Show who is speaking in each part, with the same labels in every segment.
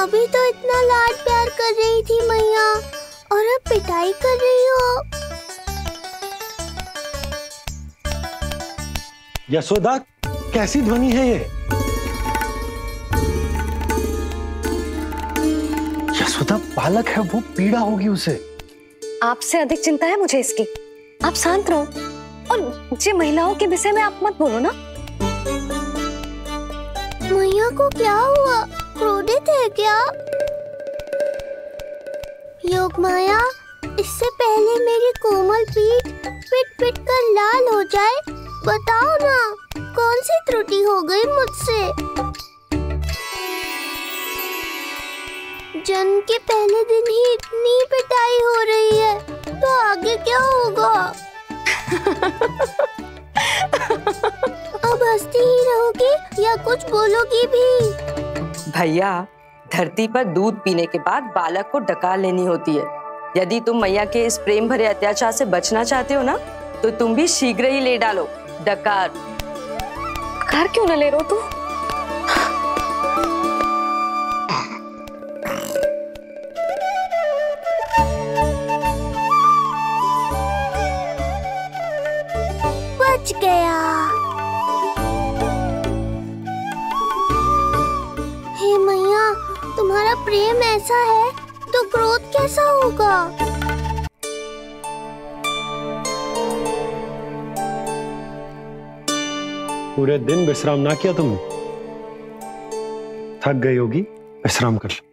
Speaker 1: अभी तो इतना लाड प्यार कर रही थी मैया, और अब पिटाई कर रही हो।
Speaker 2: यशोदा, कैसी ध्वनि है ये? यशोदा, बालक है वो, पीड़ा होगी उसे।
Speaker 3: आपसे अधिक चिंता है मुझे इसकी। आप शांत रहो, और ये महिलाओं के विषय में आप मत बोलो ना।
Speaker 1: मैया को क्या हुआ? क्रोधित है क्या? योगमाया, इससे पहले मेरी कोमल पीठ पिट पिट कर लाल हो जाए, बताओ ना कौन सी त्रुटि हो गई मुझसे? जन्म के पहले दिन ही इतनी पिटाई हो रही है, तो आगे क्या होगा? अब हंसती ही रहोगी या कुछ बोलोगी भी?
Speaker 4: भैया, धरती पर दूध पीने के बाद बालक को डकार लेनी होती है। यदि तुम मैया के इस प्रेम भरे अत्याचार से बचना चाहते हो ना, तो तुम भी शीघ्र ही ले डालो डकार।
Speaker 3: डकार क्यों न ले रहे हो तुम?
Speaker 1: बच गया। हे मैया, तुम्हारा प्रेम ऐसा है तो क्रोध कैसा होगा?
Speaker 2: पूरे दिन विश्राम ना किया तुमने? थक गई होगी, विश्राम कर लो।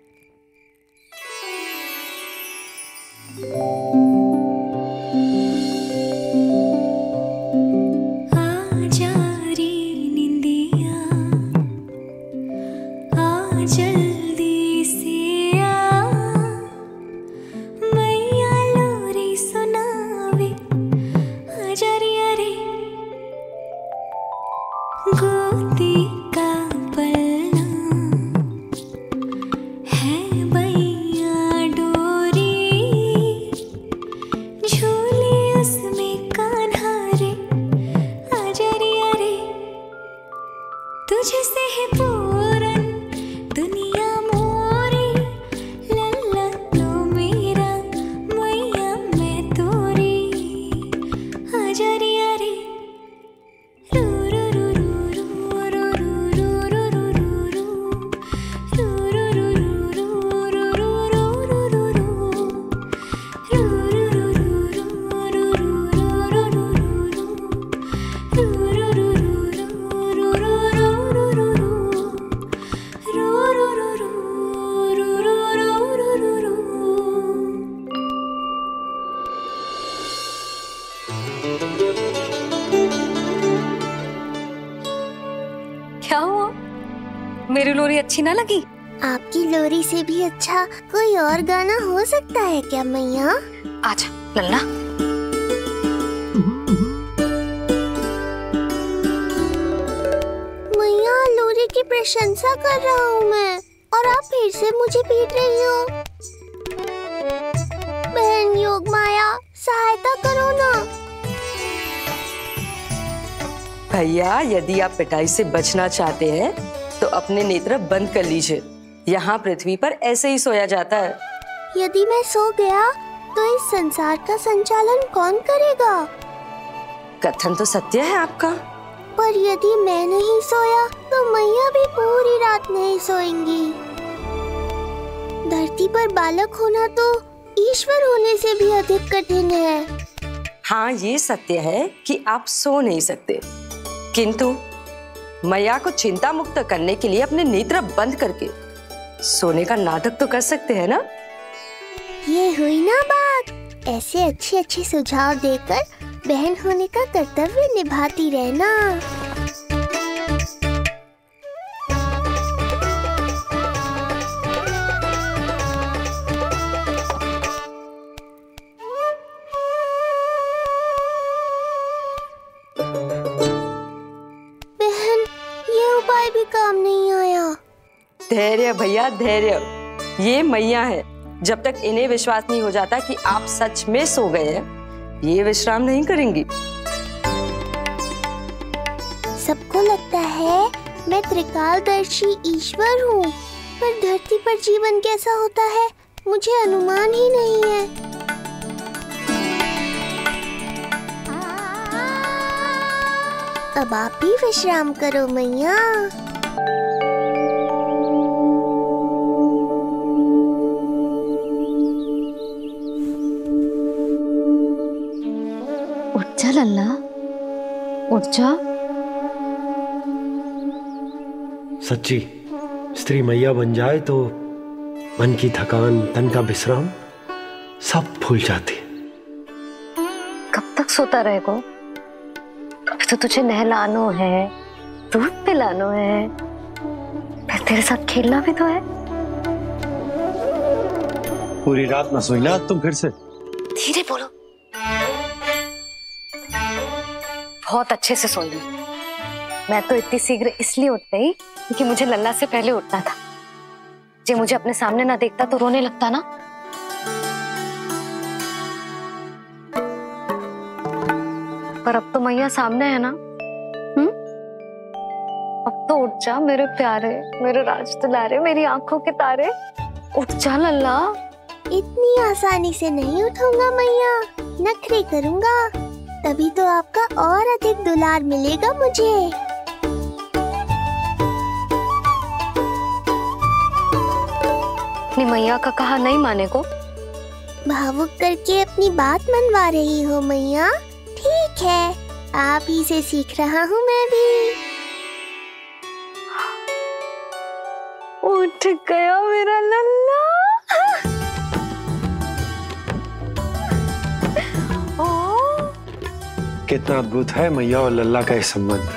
Speaker 3: क्या हुआ? मेरी लोरी अच्छी ना लगी?
Speaker 1: आपकी लोरी से भी अच्छा कोई और गाना हो सकता है क्या मैया?
Speaker 3: आजा लल्ला।
Speaker 1: मैया, लोरी की प्रशंसा कर रहा हूँ मैं, और आप फिर से मुझे पीट रही हो। बहन योगमाया, सहायता करो ना।
Speaker 4: भैया, यदि आप पिटाई से बचना चाहते हैं तो अपने नेत्र बंद कर लीजिए। यहाँ पृथ्वी पर ऐसे ही सोया जाता है।
Speaker 1: यदि मैं सो गया तो इस संसार का संचालन कौन करेगा?
Speaker 4: कथन तो सत्य है आपका।
Speaker 1: पर यदि मैं नहीं सोया तो मैया भी पूरी रात नहीं सोएंगी। धरती पर बालक होना तो ईश्वर होने से भी अधिक कठिन है।
Speaker 4: हाँ, ये सत्य है कि आप सो नहीं सकते, किंतु मैया को चिंता मुक्त करने के लिए अपने नेत्र बंद करके सोने का नाटक तो कर सकते हैं ना?
Speaker 1: ये हुई ना बात। ऐसे अच्छे अच्छे सुझाव देकर बहन होने का कर्तव्य निभाती रहना। बहन, ये उपाय भी काम नहीं आया।
Speaker 4: धैर्य भैया, धैर्य। ये मैया है, जब तक इन्हें विश्वास नहीं हो जाता कि आप सच में सो गए हैं, ये विश्राम नहीं करेंगी।
Speaker 1: सबको लगता है मैं त्रिकालदर्शी ईश्वर हूँ, पर धरती पर जीवन कैसा होता है मुझे अनुमान ही नहीं है। अब आप भी विश्राम करो मैया।
Speaker 3: उठ जा लल्ला, उठ जा।
Speaker 2: सच्ची स्त्री मैया बन जाए तो मन की थकान, तन का विश्राम सब भूल जाती है।
Speaker 3: कब तक सोता रहेगा? अभी तो तुझे नहलानो है, दूध पिलानो है, फिर तेरे साथ खेलना भी तो है।
Speaker 2: पूरी रात न सोई ना तुम फिर से?
Speaker 3: धीरे बोलो। बहुत अच्छे से सोई हूँ। मैं तो इतनी शीघ्र इसलिए उठ गई क्योंकि मुझे लल्ला से पहले उठना था। जे मुझे अपने सामने ना देखता तो रोने लगता ना। पर अब तो मैया सामने है ना। अब तो उठ जा मेरे प्यारे, मेरे राज दुलारे, मेरी आंखों के तारे। उठ जा लल्ला।
Speaker 1: इतनी आसानी से नहीं उठूंगा मैया, नखरे करूंगा, तभी तो आपका और अधिक दुलार मिलेगा मुझे।
Speaker 3: अपनी मैया का कहा नहीं माने को?
Speaker 1: भावुक करके अपनी बात मनवा रही हो मैया। ठीक है, आप ही से सीख रहा हूँ मैं भी।
Speaker 3: उठ गया मेरा लल्ला।
Speaker 2: कितना अद्भुत है मैया और लल्ला का ये संबंध।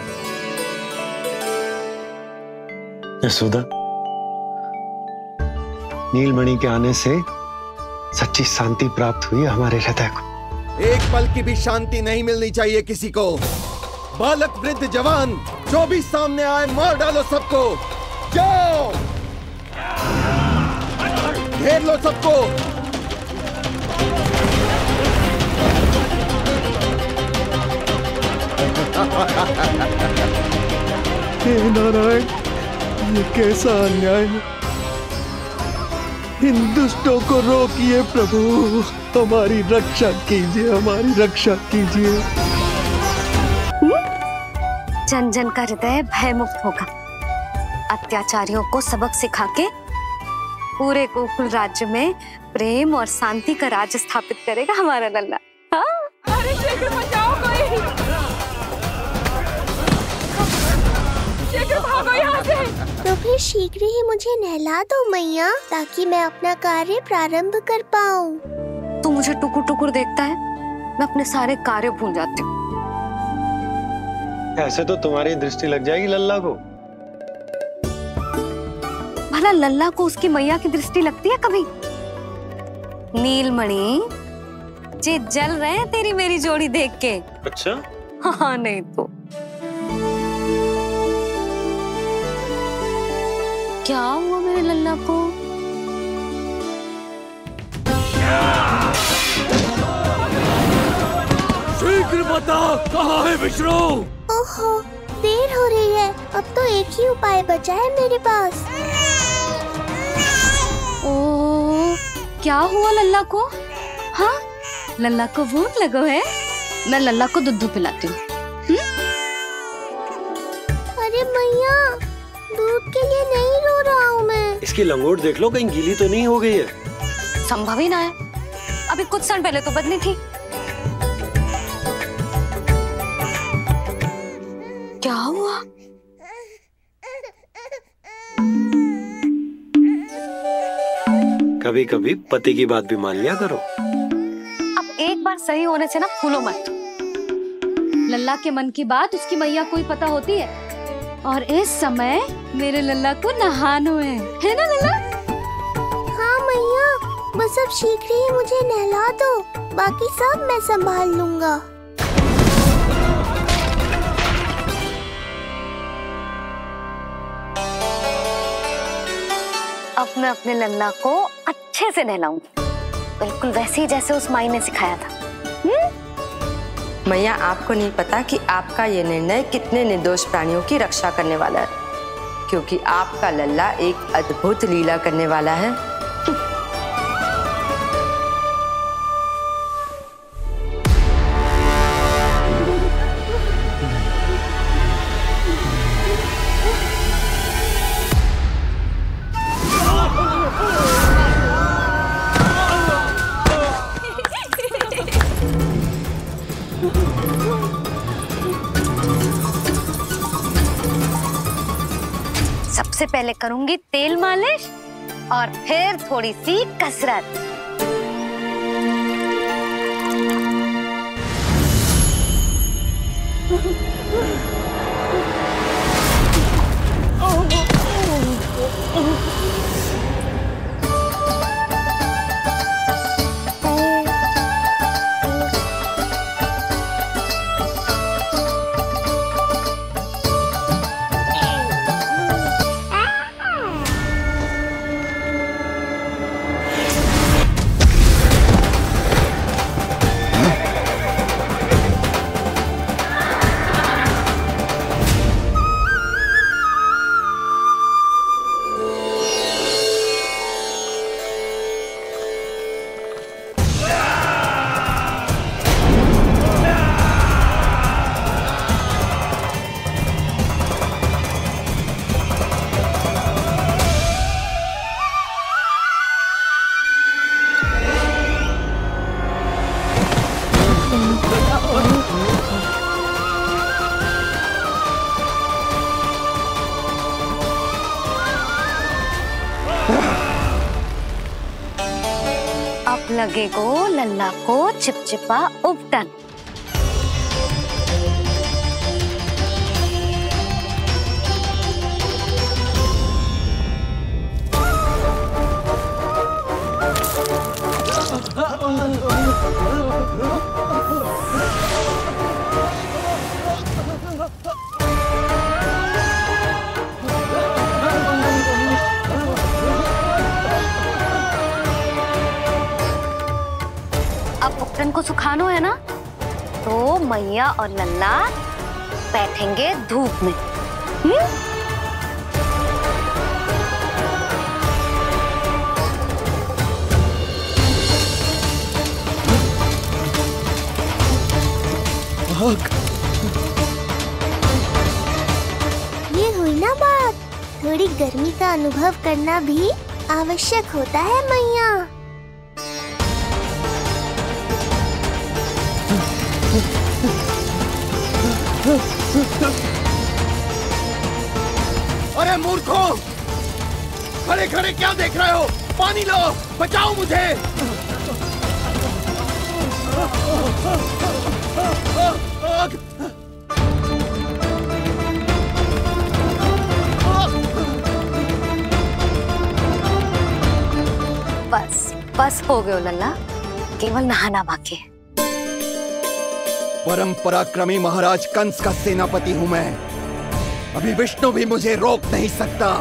Speaker 2: यशोदा, नीलमणि के आने से सच्ची शांति प्राप्त हुई हमारे हृदय को।
Speaker 5: एक पल की भी शांति नहीं मिलनी चाहिए किसी को। बालक, वृद्ध, जवान, जो भी सामने आए मार डालो सबको। जाओ, घेर लो सबको।
Speaker 6: हे नारायण, ये कैसा अन्याय है। इन दुष्टों को रोकिए प्रभु, हमारी रक्षा कीजिए, हमारी रक्षा कीजिए।
Speaker 3: जन जन का हृदय भय मुक्त होगा। अत्याचारियों को सबक सिखा के पूरे गोकुल राज्य में प्रेम और शांति का राज स्थापित करेगा हमारा लल्ला। हाँ?
Speaker 7: अरे शीघ्र बचाओ कोई, शीघ्र भागो यहाँ से।
Speaker 1: तो फिर शीघ्र ही मुझे नहला दो मैया, ताकि मैं अपना कार्य प्रारंभ कर पाऊँ।
Speaker 3: तू मुझे टुकुर टुकुर देखता है, मैं अपने सारे कार्य भूल जाती हूँ।
Speaker 2: ऐसे तो तुम्हारी दृष्टि लग जाएगी लल्ला को।
Speaker 3: भला लल्ला को उसकी मैया की दृष्टि लगती है कभी? नीलमणि जे जल रहे हैं तेरी मेरी जोड़ी देख के।
Speaker 2: अच्छा?
Speaker 3: हाँ नहीं तो क्या हुआ मेरे लल्ला को?
Speaker 6: शीघ्र बता, कहाँ है विष्णु?
Speaker 1: ओहो, देर हो रही है। अब तो एक ही उपाय बचा है मेरे पास।
Speaker 3: ओ, क्या हुआ लल्ला को? हाँ, लल्ला को भूख लगो है? मैं लल्ला को दूध पिलाती हूँ।
Speaker 1: अरे मैया, दूध के लिए नहीं रो रहा हूँ मैं।
Speaker 2: इसकी लंगोट देख लो, कहीं गीली तो नहीं हो गई है।
Speaker 3: संभव ही ना है, अभी कुछ क्षण पहले तो बदली थी। क्या हुआ?
Speaker 2: कभी कभी पति की बात भी मान लिया करो।
Speaker 3: अब एक बार सही होने से ना फूलो मत। लल्ला के मन की बात उसकी मैया को ही पता होती है, और इस समय मेरे लल्ला को नहानो है ना लल्ला?
Speaker 1: हाँ मैया, बस अब शीघ्र ही मुझे नहला दो, बाकी सब मैं संभाल लूंगा।
Speaker 3: अब मैं अपने लल्ला को अच्छे से नहलाऊंगी, बिल्कुल वैसे ही जैसे उस माई ने सिखाया था।
Speaker 4: मैया, आपको नहीं पता कि आपका ये निर्णय कितने निर्दोष प्राणियों की रक्षा करने वाला है, क्योंकि आपका लल्ला एक अद्भुत लीला करने वाला है।
Speaker 3: सबसे पहले करूंगी तेल मालिश और फिर थोड़ी सी कसरत। अब लगेगो लल्ला को चिपचिपा उपटन। अब उपटन को सुखानो है ना, तो मैया और लल्ला बैठेंगे धूप में।
Speaker 1: ये हुई ना बात, थोड़ी गर्मी का अनुभव करना भी आवश्यक होता है मैया।
Speaker 5: अरे मूर्खों, खड़े खड़े क्या देख रहे हो? पानी लो, बचाओ मुझे।
Speaker 3: बस बस हो गयो लल्ला, केवल नहाना बाकी है।
Speaker 5: परम पराक्रमी महाराज कंस का सेनापति हूं मैं। अभी विष्णु भी मुझे रोक नहीं सकता।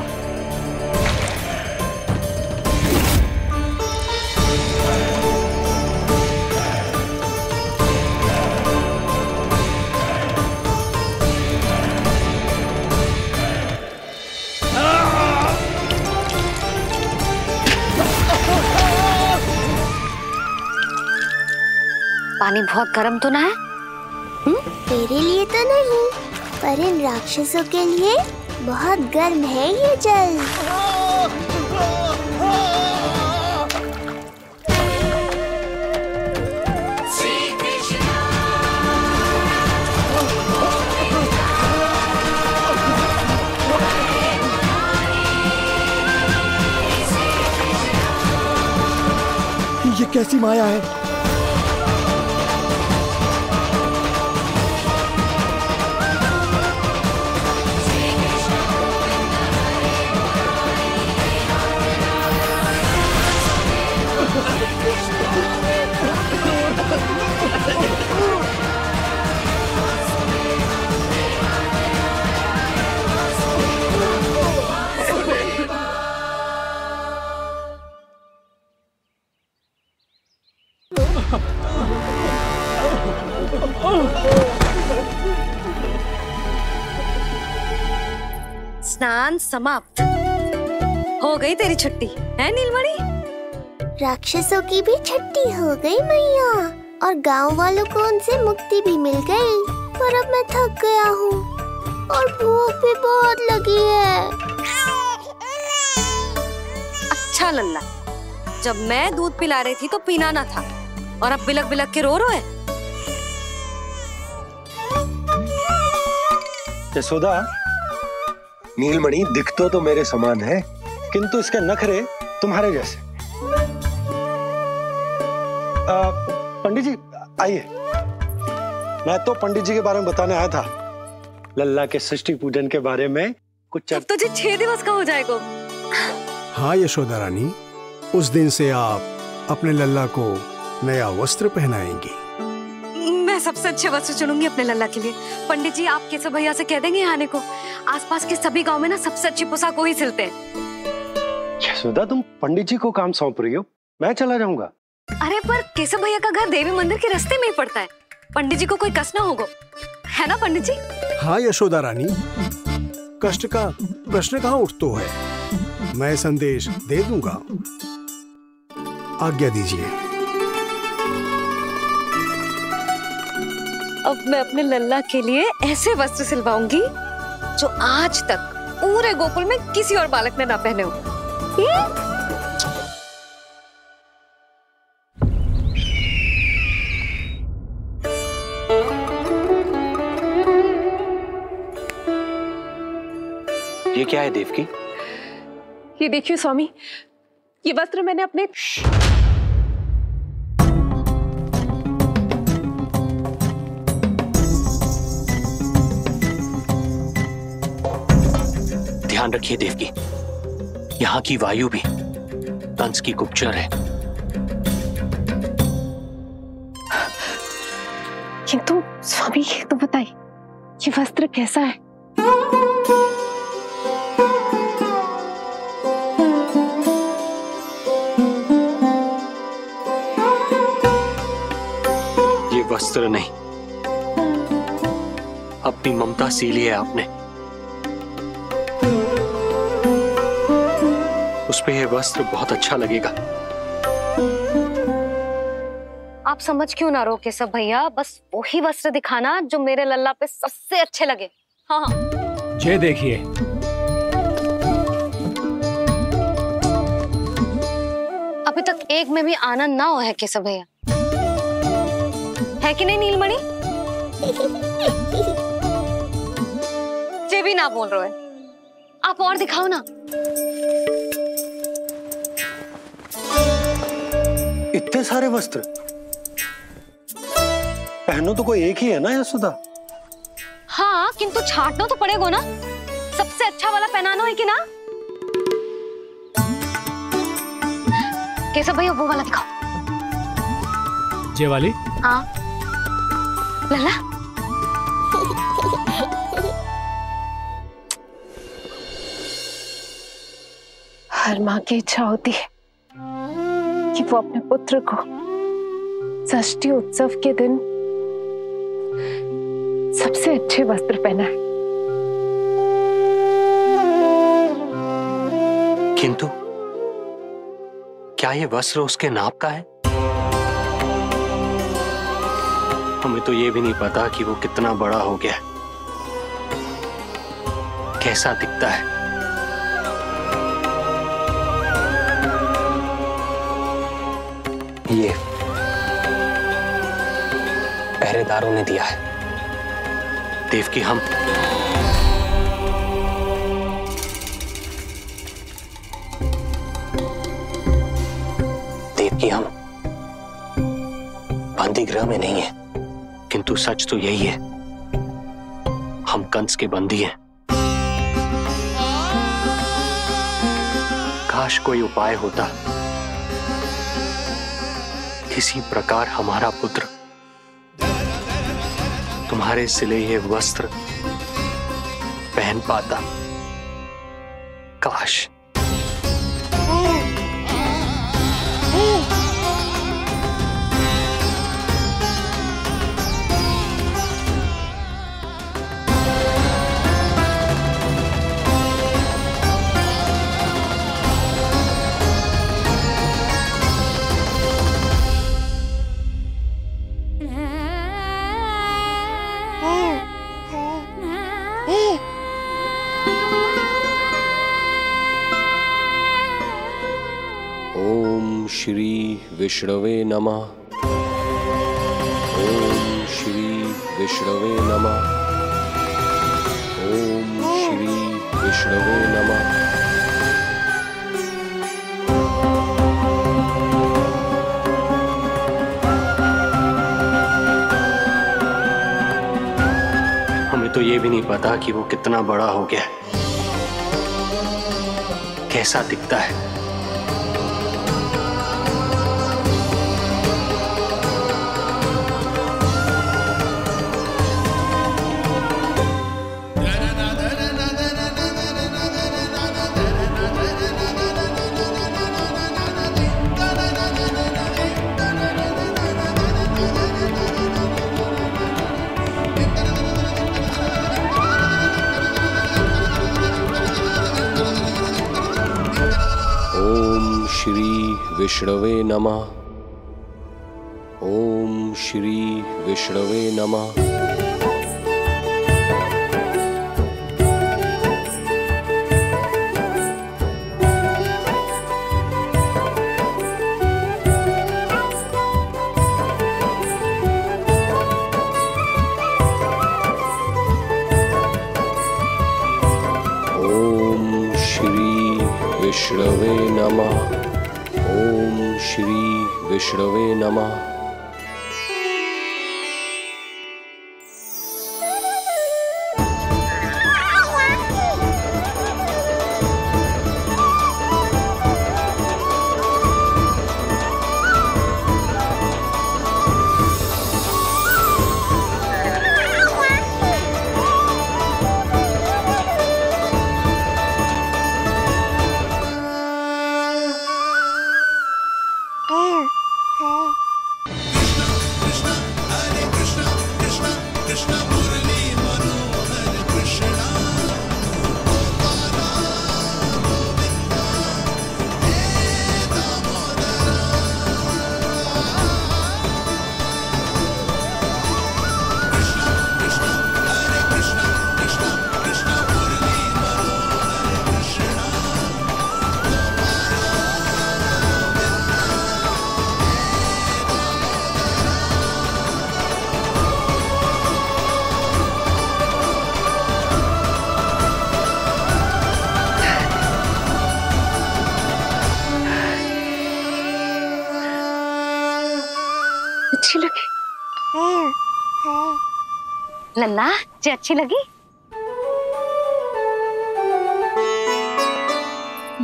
Speaker 3: पानी बहुत गर्म तो ना है?
Speaker 1: तेरे लिए तो नहीं, पर इन राक्षसों के लिए बहुत गर्म है ये जल।
Speaker 5: ये कैसी माया है?
Speaker 3: स्नान समाप्त। हो गई तेरी छुट्टी है नीलमणि?
Speaker 1: राक्षसों की भी छुट्टी हो गई मैया, और गांव वालों को उनसे मुक्ति भी मिल गई। पर अब मैं थक गया हूँ और भूख भी बहुत लगी है।
Speaker 3: अच्छा लल्ला, जब मैं दूध पिला रही थी तो पीना ना था, और अब बिलक बिलक के रो रहे हैं।
Speaker 2: यशोदा, नीलमणि दिखतो तो मेरे समान है, किंतु इसके नखरे तुम्हारे जैसे। पंडित जी आइए। मैं तो पंडित जी के बारे में बताने आया था, लल्ला के षष्ठी पूजन के बारे में कुछ।
Speaker 3: अब तुझे 6 दिवस का हो जाएगा।
Speaker 6: हाँ यशोदा रानी, उस दिन से आप अपने लल्ला को नया वस्त्र पहनाएंगी।
Speaker 3: मैं सबसे अच्छे वस्त्र चुनूंगी अपने लल्ला के लिए। पंडित जी आप केशव भैया से कह देंगे आने को। आसपास के सभी गांव में ना सबसे अच्छी पोशाक वही सिलते हैं।
Speaker 2: यशोदा, तुम पंडित जी को काम सौंप रही हो, मैं चला जाऊंगा।
Speaker 3: अरे पर केशव भैया का घर देवी मंदिर के रास्ते में ही पड़ता है, पंडित जी को कोई कष्ट ना होगा, है ना पंडित जी?
Speaker 6: हाँ यशोदा रानी, कष्ट का प्रश्न कहाँ उठतो है, मैं संदेश दे दूंगा। आज्ञा दीजिए।
Speaker 3: अब मैं अपने लल्ला के लिए ऐसे वस्त्र सिलवाऊंगी जो आज तक पूरे गोकुल में किसी और बालक ने ना पहने हो।
Speaker 2: ये क्या है देवकी?
Speaker 7: ये देखिए स्वामी, ये वस्त्र मैंने अपने
Speaker 8: ध्यान रखिए देवकी, यहाँ की वायु भी कंस की गुप्तचर है।
Speaker 7: किंतु स्वामी ये तो बताइए, ये वस्त्र कैसा है?
Speaker 8: ये वस्त्र नहीं, अपनी ममता सी ली है आपने। उस पे ये वस्त्र बहुत अच्छा लगेगा।
Speaker 3: आप समझ क्यों ना रहो केशव भैया, बस वही वस्त्र दिखाना जो मेरे लल्ला पे सबसे अच्छे लगे। हाँ
Speaker 9: ये देखिए,
Speaker 3: अभी तक एक में भी आनंद ना हो है केशव भैया, है कि नहीं नीलमणि? ये भी ना बोल रहे हैं, आप और दिखाओ ना।
Speaker 2: इतने सारे वस्त्र पहनो तो कोई एक ही है ना यशोदा?
Speaker 3: हाँ किंतु छांटना तो पड़ेगा ना, सबसे अच्छा वाला पहनाना है कि ना? केशव भैया वो वाला दिखाओ।
Speaker 9: ये वाली?
Speaker 3: हाँ लल्ला।
Speaker 7: हर माँ की इच्छा होती है कि वो अपने पुत्र को षष्ठी उत्सव के दिन सबसे अच्छे वस्त्र पहनाए।
Speaker 8: किंतु क्या ये वस्त्र उसके नाप का है? हमें तो ये भी नहीं पता कि वो कितना बड़ा हो गया, कैसा दिखता है। ये पहरेदारों ने दिया है देवकी। हम देवकी, हम बंदी गृह में नहीं है, किंतु सच तो यही है, हम कंस के बंदी हैं। काश कोई उपाय होता, किसी प्रकार हमारा पुत्र तुम्हारे सिले ये वस्त्र पहन पाता। काश। श्री विष्णवे नमः। ओम श्री विष्णवे नमः। ओम श्री विष्णवे नमः। हमें तो ये भी नहीं पता कि वो कितना बड़ा हो गया, कैसा दिखता है। श्री विष्णवे नमः। ओम श्री विष्णवे नमः। ओम श्री विष्णवे नमः। ओम श्री विष्णवे नमः।
Speaker 3: अच्छी लगी लल्ला जी, अच्छी लगी।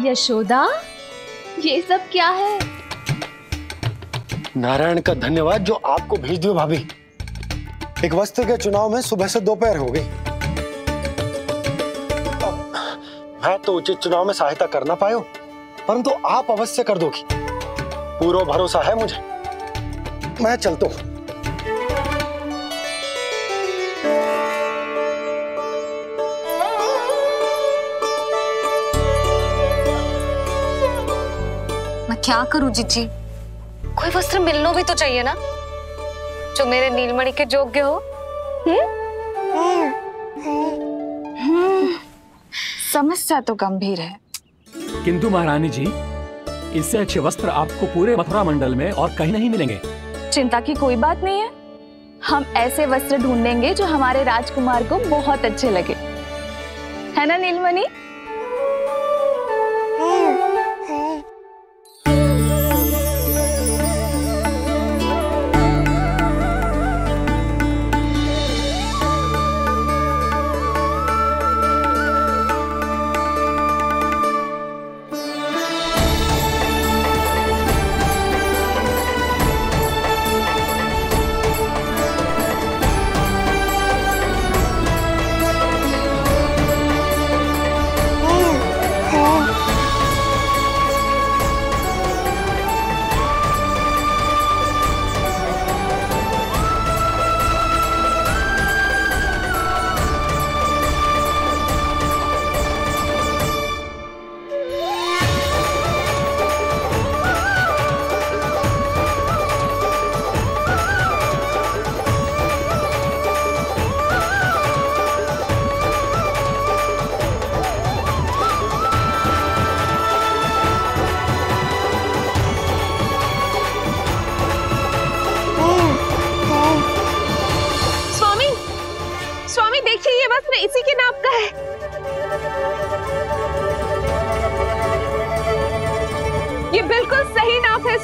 Speaker 7: यशोदा, ये सब क्या है?
Speaker 2: नारायण का धन्यवाद जो आपको भेज दियो भाभी। एक वस्त्र के चुनाव में सुबह से दोपहर हो गई। मैं तो उचित चुनाव में सहायता कर ना पायो, परंतु आप अवश्य कर दोगी, पूरा भरोसा है मुझे। मैं चलता हूं।
Speaker 3: मैं क्या करूं जीजी? कोई वस्त्र मिलना भी तो चाहिए ना, जो मेरे नीलमणि के योग्य हो।
Speaker 7: समस्या तो गंभीर है,
Speaker 9: किंतु महारानी जी, इससे अच्छे वस्त्र आपको पूरे मथुरा मंडल में और कहीं नहीं मिलेंगे।
Speaker 7: चिंता की कोई बात नहीं है। हम ऐसे वस्त्र ढूंढेंगे जो हमारे राजकुमार को बहुत अच्छे लगे, है ना नीलमणि?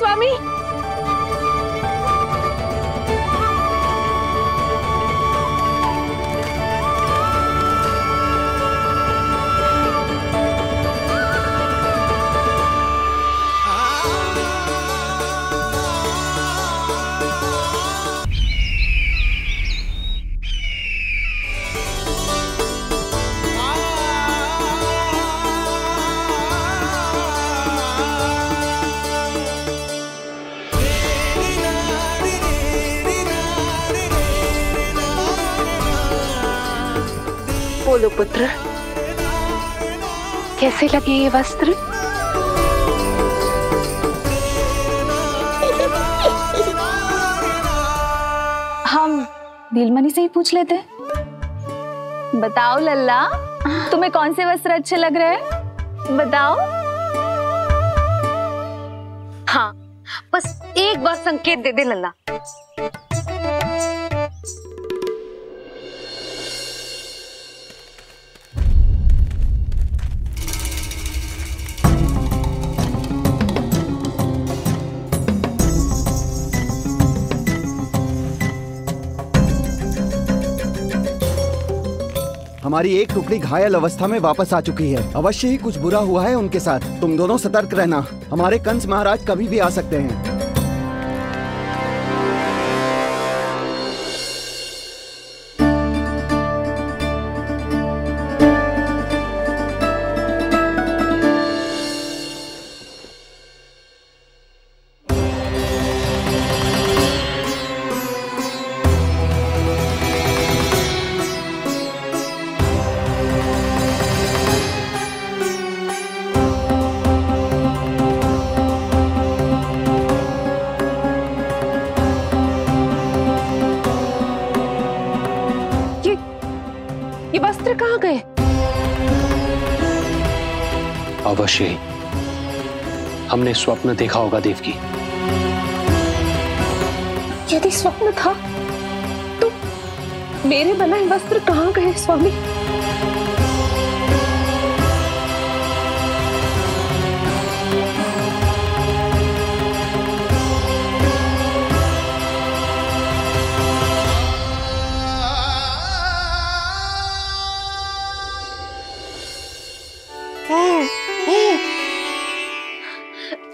Speaker 7: स्वामी।
Speaker 10: बोलो पुत्र, कैसे लगे ये वस्त्र?
Speaker 7: हम नीलमणि से ही पूछ लेते। बताओ लल्ला, तुम्हें कौन से वस्त्र अच्छे लग रहे हैं? बताओ।
Speaker 3: हाँ, बस एक बार संकेत दे दे लल्ला।
Speaker 5: हमारी एक टुकड़ी घायल अवस्था में वापस आ चुकी है। अवश्य ही कुछ बुरा हुआ है उनके साथ। तुम दोनों सतर्क रहना, हमारे कंस महाराज कभी भी आ सकते हैं।
Speaker 10: ये वस्त्र कहाँ गए?
Speaker 8: अवश्य ही हमने स्वप्न देखा होगा देवकी।
Speaker 10: यदि स्वप्न था तो मेरे बनाए वस्त्र कहाँ गए स्वामी?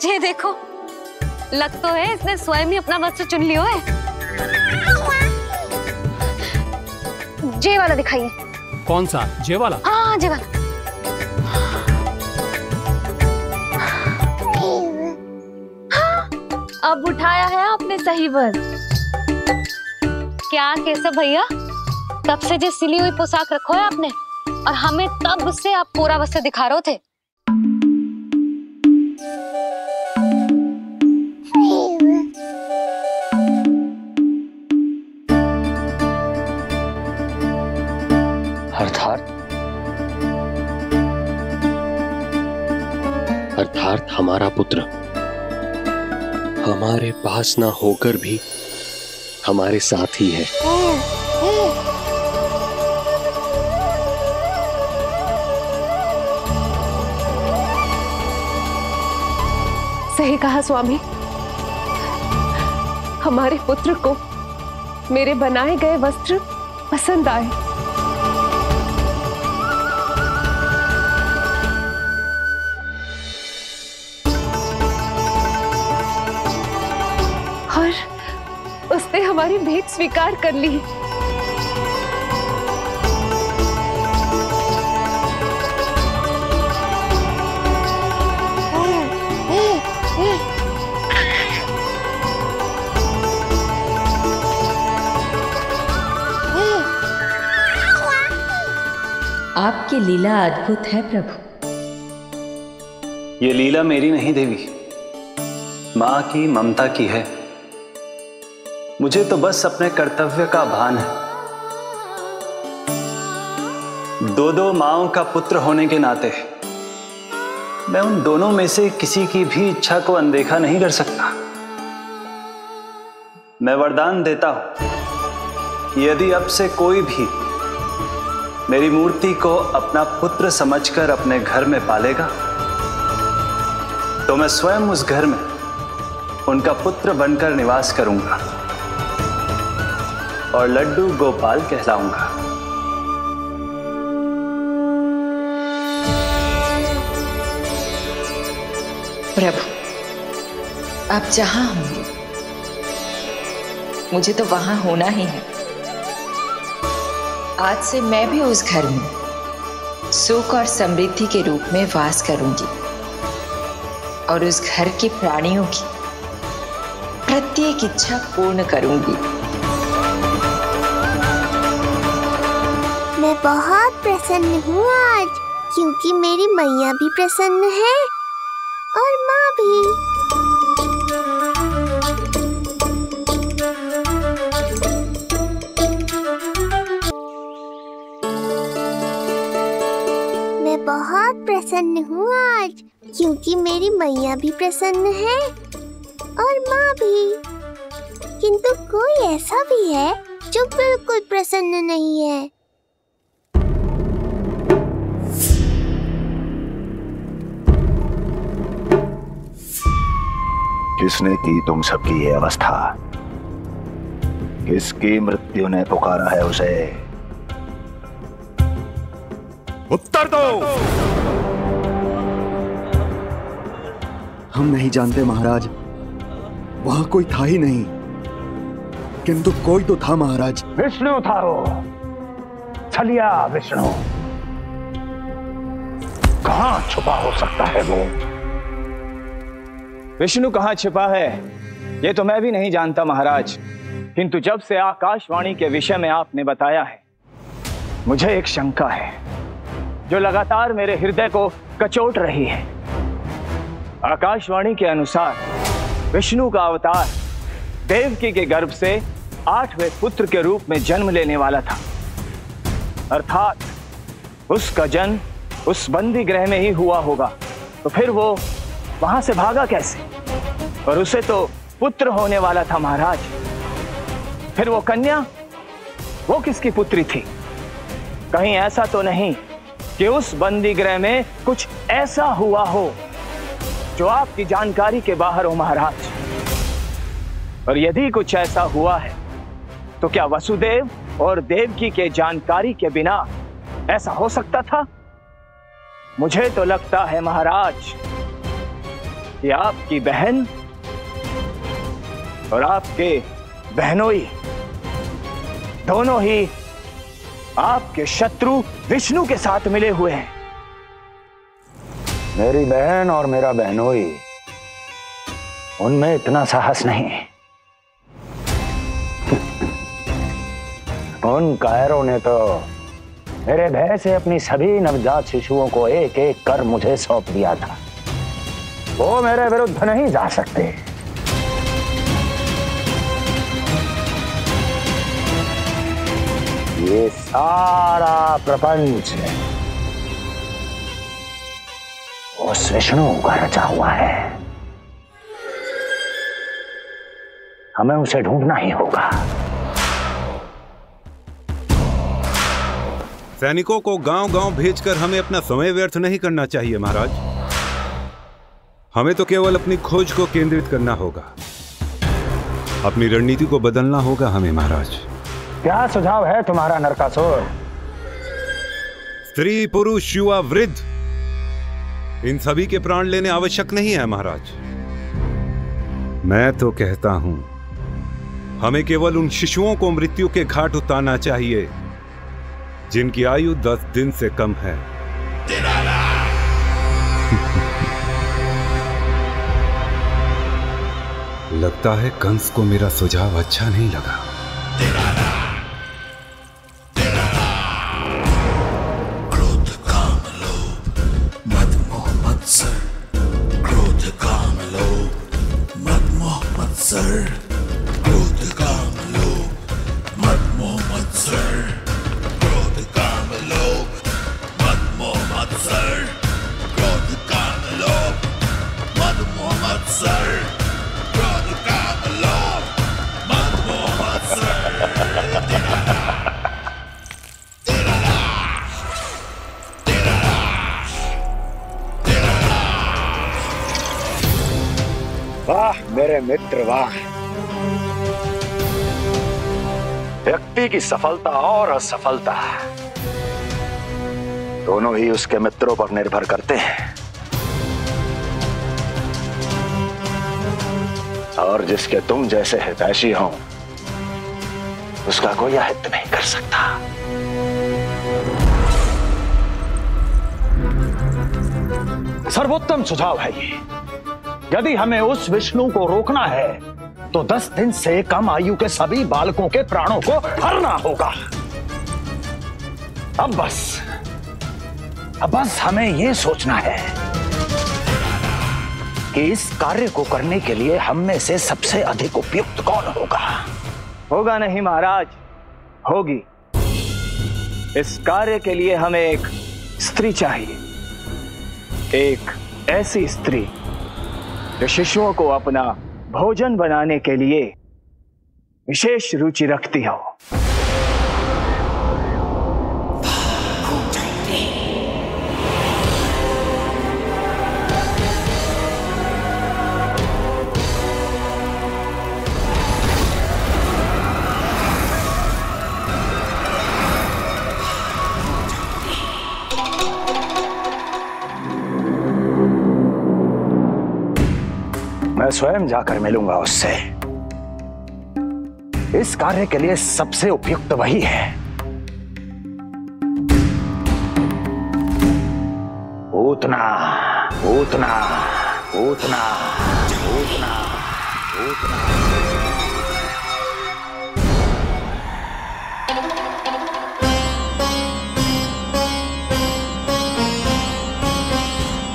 Speaker 3: ये देखो, लग तो है इसने स्वयं ही अपना वस्त्र चुन लियो है। जे वाला दिखाइए।
Speaker 9: कौन सा? जे वाला?
Speaker 3: हाँ, जे वाला।
Speaker 7: अब उठाया है आपने सही वस्त्र।
Speaker 3: क्या केशव भैया, तब से जो सिली हुई पोशाक रखो है आपने, और हमें तब से आप पूरा वस्त्र दिखा रहे थे।
Speaker 8: अर्थात हमारा पुत्र हमारे पास ना होकर भी हमारे साथ ही है।
Speaker 10: सही कहा स्वामी, हमारे पुत्र को मेरे बनाए गए वस्त्र पसंद आए। और उसने हमारी भेंट स्वीकार कर ली।
Speaker 11: आपकी लीला अद्भुत है प्रभु।
Speaker 12: ये लीला मेरी नहीं देवी, मां की ममता की है। मुझे तो बस अपने कर्तव्य का भान है। दो माओं का पुत्र होने के नाते मैं उन दोनों में से किसी की भी इच्छा को अनदेखा नहीं कर सकता। मैं वरदान देता हूं कि यदि अब से कोई भी मेरी मूर्ति को अपना पुत्र समझकर अपने घर में पालेगा तो मैं स्वयं उस घर में उनका पुत्र बनकर निवास करूंगा और लड्डू गोपाल कहलाऊंगा।
Speaker 11: प्रभु, आप जहां होंगे मुझे तो वहां होना ही है। आज से मैं भी उस घर में सुख और समृद्धि के रूप में वास करूंगी और उस घर के प्राणियों की प्रत्येक इच्छा पूर्ण करूंगी।
Speaker 1: मैं बहुत प्रसन्न हूँ आज, क्योंकि मेरी मैया भी प्रसन्न है और माँ भी। मैं बहुत प्रसन्न हूँ आज, क्योंकि मेरी मैया भी प्रसन्न है और माँ भी। किंतु कोई ऐसा भी है जो बिल्कुल प्रसन्न नहीं है।
Speaker 13: किसने की तुम सबकी ये अवस्था? किसकी मृत्यु ने पुकारा है उसे? उत्तर दो।
Speaker 5: हम नहीं जानते महाराज, वहां कोई था ही नहीं, किंतु कोई तो था महाराज।
Speaker 13: विष्णु था वो, छलिया विष्णु। कहां छुपा हो सकता है वो?
Speaker 14: विष्णु कहाँ छिपा है ये तो मैं भी नहीं जानता महाराज, किंतु जब से आकाशवाणी के विषय में आपने बताया है, मुझे एक शंका है जो लगातार मेरे हृदय को कचोट रही है। आकाशवाणी के अनुसार विष्णु का अवतार देवकी के गर्भ से 8वें पुत्र के रूप में जन्म लेने वाला था, अर्थात उसका जन्म उस बंदी गृह में ही हुआ होगा। तो फिर वो वहां से भागा कैसे? और उसे तो पुत्र होने वाला था महाराज। फिर वो कन्या, वो किसकी पुत्री थी? कहीं ऐसा तो नहीं कि उस बंदी गृह में कुछ ऐसा हुआ हो जो आपकी जानकारी के बाहर हो महाराज? और यदि कुछ ऐसा हुआ है तो क्या वसुदेव और देवकी के जानकारी के बिना ऐसा हो सकता था? मुझे तो लगता है महाराज कि आपकी बहन और आपके बहनोई दोनों ही आपके शत्रु विष्णु के साथ मिले हुए हैं।
Speaker 13: मेरी बहन और मेरा बहनोई, उनमें इतना साहस नहीं। उन कायरों ने तो मेरे भय से अपनी सभी नवजात शिशुओं को एक एक कर मुझे सौंप दिया था। वो मेरे विरुद्ध नहीं जा सकते। ये सारा प्रपंच उस विष्णु का रचा हुआ है। हमें उसे ढूंढना ही होगा।
Speaker 15: सैनिकों को गांव-गांव भेजकर हमें अपना समय व्यर्थ नहीं करना चाहिए महाराज। हमें तो केवल अपनी खोज को केंद्रित करना होगा। अपनी रणनीति को बदलना होगा हमें महाराज।
Speaker 13: क्या सुझाव है तुम्हारा नरकासुर?
Speaker 15: स्त्री, पुरुष, युवा, वृद्ध, इन सभी के प्राण लेने आवश्यक नहीं है महाराज। मैं तो कहता हूं हमें केवल उन शिशुओं को मृत्यु के घाट उतारना चाहिए जिनकी आयु 10 दिन से कम है। लगता है कंस को मेरा सुझाव अच्छा नहीं लगा।
Speaker 16: क्रोध काम लोभ मद मोह मत्सर, क्रोध काम लोभ मद मोह मत्सर, क्रोध काम लोभ मद मोह मत्सर, क्रोध काम लोभ मद मोह मत्सर, क्रोध काम लोभ मद मोह मत्सर, क्रोध काम लोभ मद मोह मत्सर।
Speaker 13: वाह मेरे मित्र वाह। व्यक्ति की सफलता और असफलता दोनों ही उसके मित्रों पर निर्भर करते हैं, और जिसके तुम जैसे हितैषी हो उसका कोई अहित नहीं कर सकता। सर्वोत्तम सुझाव है ये। यदि हमें उस विष्णु को रोकना है तो 10 दिन से कम आयु के सभी बालकों के प्राणों को हरना होगा। अब बस हमें यह सोचना है कि इस कार्य को करने के लिए हम में से सबसे अधिक उपयुक्त कौन होगा।
Speaker 14: होगा नहीं महाराज, होगी। इस कार्य के लिए हमें एक स्त्री चाहिए, एक ऐसी स्त्री जो शिशुओं को अपना भोजन बनाने के लिए विशेष रुचि रखती हो।
Speaker 13: मैं स्वयं जाकर मिलूंगा उससे। इस कार्य के लिए सबसे उपयुक्त वही है। पूतना पूतना पूतना पूतना पूतना।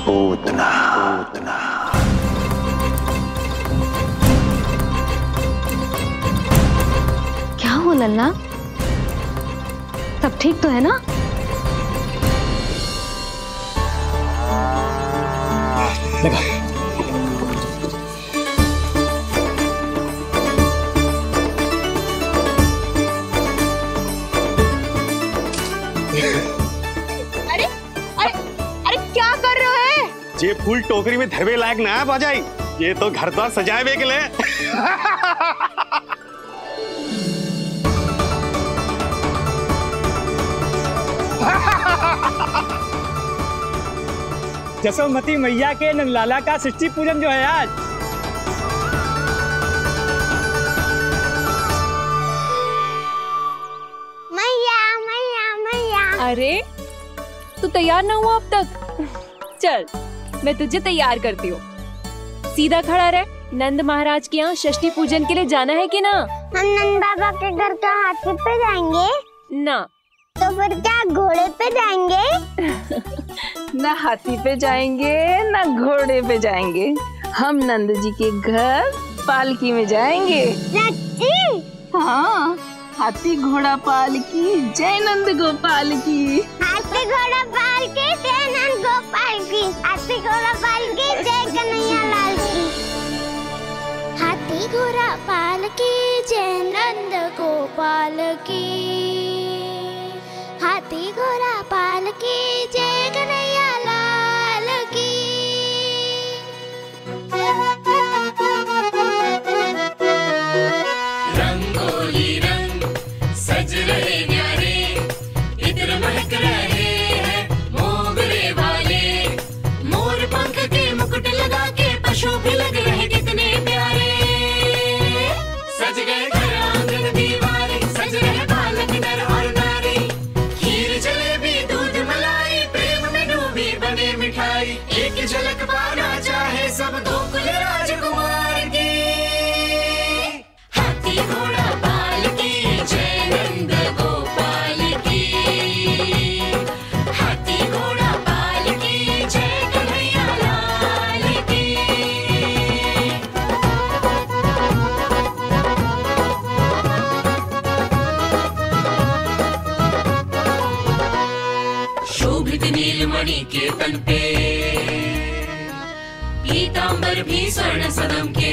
Speaker 13: पूतना पूतना।
Speaker 3: क्या हो लल्ला, सब ठीक तो है ना?
Speaker 9: लगा।
Speaker 17: अरे अरे अरे क्या कर रहे हो?
Speaker 18: ये फूल टोकरी में धरवे लायक ना है बाजाई, ये तो घर द्वार सजाए के लिए।
Speaker 19: जसोमती मैया के नंदलाला का सृष्टि पूजन जो है आज।
Speaker 1: मैया मैया मैया।
Speaker 10: अरे तू तैयार ना हुआ अब तक? चल मैं तुझे तैयार करती हूँ। सीधा खड़ा रह। नंद महाराज के यहाँ षष्ठी पूजन के लिए जाना है कि ना?
Speaker 1: हम नंद बाबा के घर का हाथी पे जाएंगे
Speaker 10: ना।
Speaker 1: तो फिर क्या घोड़े पे जाएंगे?
Speaker 10: ना हाथी पे जाएंगे ना घोड़े पे जाएंगे, हम नंद जी के घर पालकी में जाएंगे।
Speaker 1: सच्ची?
Speaker 10: हाँ, हाथी घोड़ा पालकी जय नंद गोपाल की।
Speaker 1: हाथी घोड़ा पालकी जय नंद गोपाल की। हाथी घोड़ा पालकी जय कन्हैया लाल की। हाथी घोड़ा पालकी जय नंद गोपाल की। हाथी घोड़ा पालकी जय कन्हैया लाल की।
Speaker 16: रंगोली रंग सज रहे न्यारे, इधर महक रहे हैं मोगरे वाले। मोर पंख के मुकुट लगा के पशु भी लग रहे कितने प्यारे। सज गए घर आंगन दीवारे, सज रहे बालक नर और नारी। खीर जलेबी दूध मलाई, प्रेम में डूबी बने मिठाई। एक झलक पाना चाहे सब गोकुल राजकुमार की। हाथी घोड़ा पालकी जय नंद गोपाल की। हाथी घोड़ा पालकी जय कन्हैया लाल की। शोभित नीलमणि के तन पे, पीतांबर भी स्वर्ण सदम के।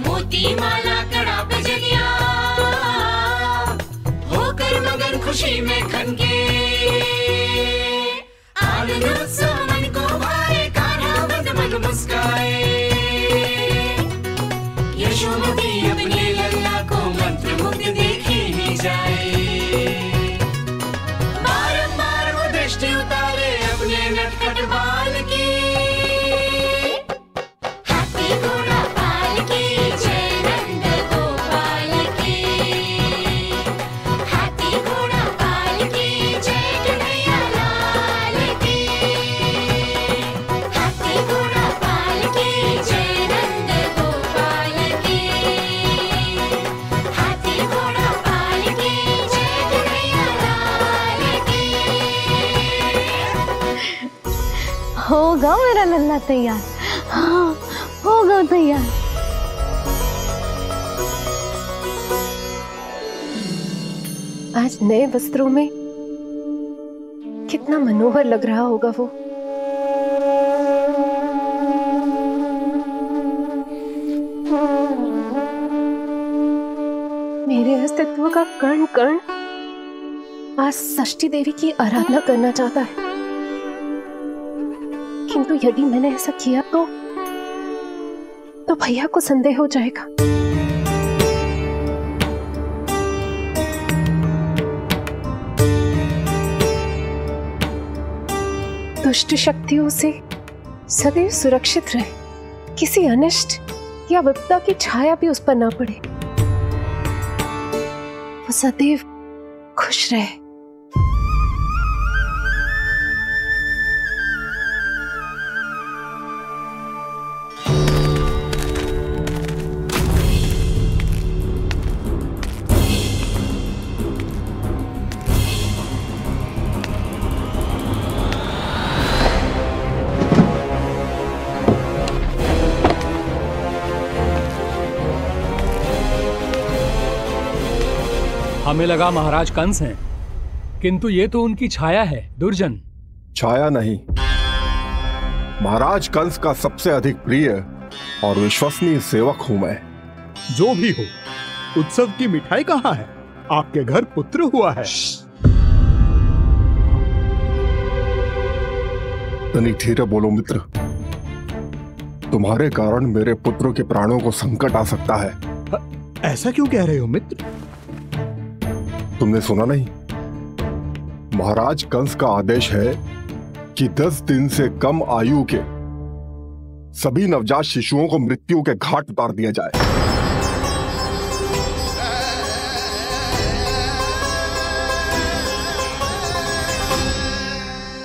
Speaker 16: मोती माला कड़ा बजनिया, होकर मगन खुशी में खनके। आनंद उत्सव मन को भाए, कान्हा मद मन मुस्काए।
Speaker 3: गया मेरा लल्ला तैयार। हाँ, हो गया तैयार।
Speaker 10: आज नए वस्त्रों में कितना मनोहर लग रहा होगा वो। मेरे अस्तित्व का कण कण आज षष्ठी देवी की आराधना करना चाहता है, किंतु यदि मैंने ऐसा किया तो भैया को संदेह हो जाएगा। दुष्ट शक्तियों से सदैव सुरक्षित रहे, किसी अनिष्ट या विपदा की छाया भी उस पर ना पड़े, वो सदैव खुश रहे।
Speaker 9: हमें लगा महाराज कंस हैं, किंतु ये तो उनकी छाया है दुर्जन।
Speaker 20: छाया नहीं, महाराज कंस का सबसे अधिक प्रिय और विश्वसनीय सेवक हूं मैं।
Speaker 6: जो भी हो, उत्सव की मिठाई कहाँ है? आपके घर पुत्र हुआ है।
Speaker 20: तनिक धीरे बोलो मित्र, तुम्हारे कारण मेरे पुत्रों के प्राणों को संकट आ सकता है।
Speaker 6: ऐसा क्यों कह रहे हो मित्र?
Speaker 20: तुमने सुना नहीं? महाराज कंस का आदेश है कि 10 दिन से कम आयु के सभी नवजात शिशुओं को मृत्यु के घाट उतार दिया जाए।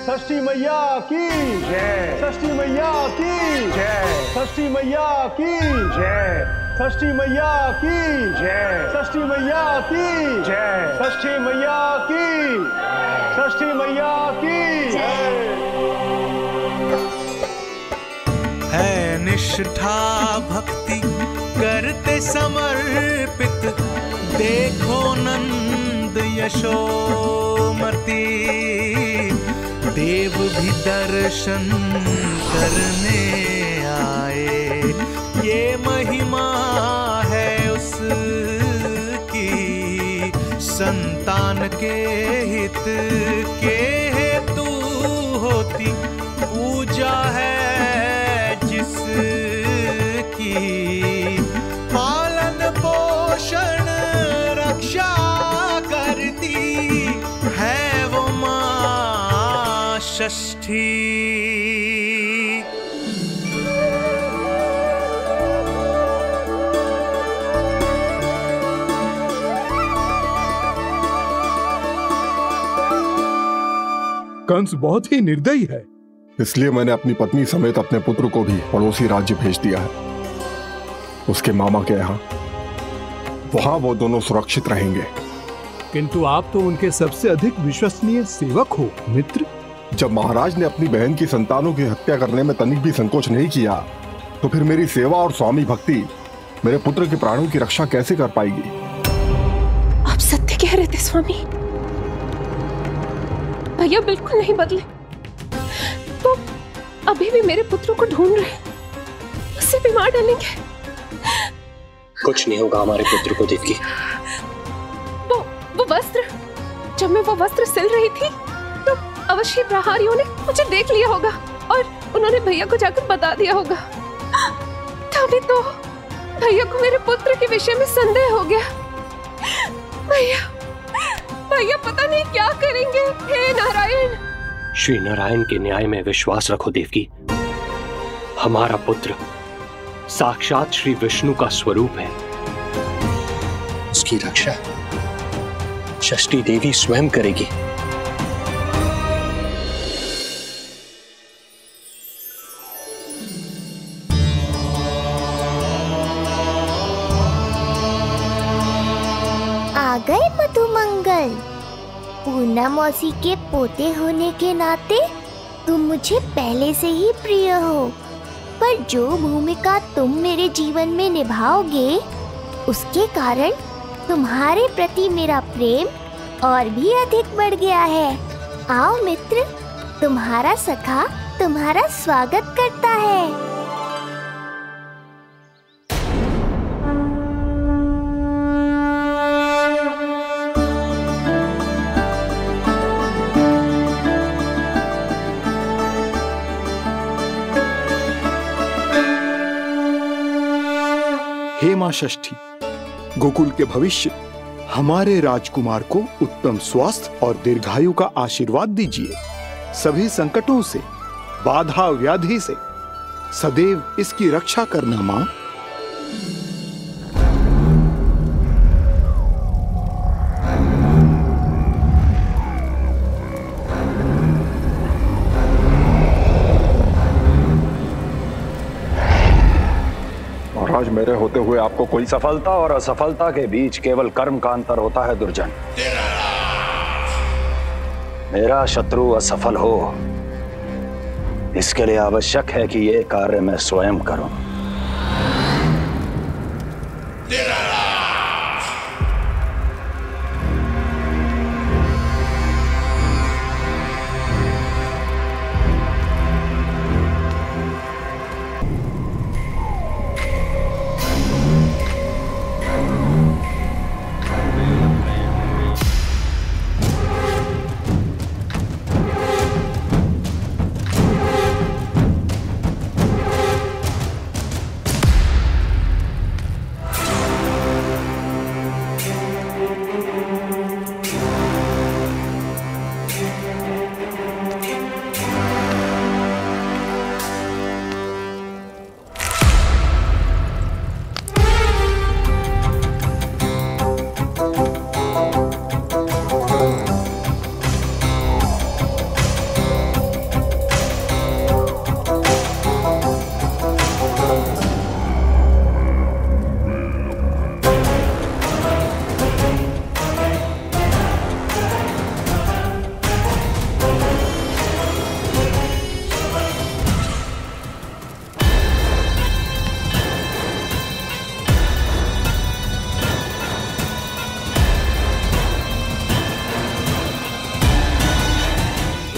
Speaker 6: षष्ठी मैया की जय, षष्ठी मैया की जय, षष्ठी मैया की जय, षष्ठी मैया की जय, षष्ठी मैया की जय, षष्ठी मैया की, षष्ठी मैया की जय।
Speaker 16: है निष्ठा भक्ति करते समर्पित, देखो नंद यशोमती, देव भी दर्शन करने आए, ये महिमा है उसकी, संतान के हित के हेतु होती पूजा है जिसकी, पालन पोषण रक्षा करती है वो मां षष्ठी।
Speaker 6: कंस बहुत ही निर्दयी है,
Speaker 20: इसलिए मैंने अपनी पत्नी समेत अपने पुत्र को भी पड़ोसी राज्य भेज दिया है, उसके मामा के यहाँ। वहां वो दोनों सुरक्षित रहेंगे।
Speaker 6: किंतु आप तो उनके सबसे अधिक विश्वसनीय सेवक हो मित्र।
Speaker 20: जब महाराज ने अपनी बहन की संतानों की हत्या करने में तनिक भी संकोच नहीं किया, तो फिर मेरी सेवा और स्वामी भक्ति मेरे पुत्र के प्राणों की रक्षा कैसे कर पाएगी?
Speaker 10: आप सत्य कह रहे थे स्वामी, भैया बिल्कुल नहीं बदले, तो अभी भी मेरे पुत्र को ढूंढ रहे, उसे भी मार डालेंगे।
Speaker 8: कुछ नहीं होगा हमारे पुत्र को देवकी।
Speaker 10: वो वस्त्र, जब मैं वो वस्त्र सिल रही थी तो अवश्य प्रहारियों ने मुझे देख लिया होगा और उन्होंने भैया को जाकर बता दिया होगा, तभी तो भैया को मेरे पुत्र के विषय में संदेह हो गया। भैया पता नहीं क्या करेंगे। हे नारायण।
Speaker 8: श्री नारायण के न्याय में विश्वास रखो देवकी। हमारा पुत्र साक्षात श्री विष्णु का स्वरूप है, उसकी रक्षा षष्ठी देवी स्वयं करेगी।
Speaker 1: आ गए मधुमंगल। पूना मौसी के पोते होने के नाते तुम मुझे पहले से ही प्रिय हो, पर जो भूमिका तुम मेरे जीवन में निभाओगे उसके कारण तुम्हारे प्रति मेरा प्रेम और भी अधिक बढ़ गया है। आओ मित्र, तुम्हारा सखा तुम्हारा स्वागत करता है।
Speaker 21: हे मां षष्ठी, गोकुल के भविष्य हमारे राजकुमार को उत्तम स्वास्थ्य और दीर्घायु का आशीर्वाद दीजिए। सभी संकटों से, बाधा व्याधि से सदैव इसकी रक्षा करना मां।
Speaker 13: महाराज, मेरे होते हुए आपको कोई सफलता और असफलता के बीच केवल कर्म का अंतर होता है दुर्जन। मेरा शत्रु असफल हो, इसके लिए आवश्यक है कि यह कार्य मैं स्वयं करूं।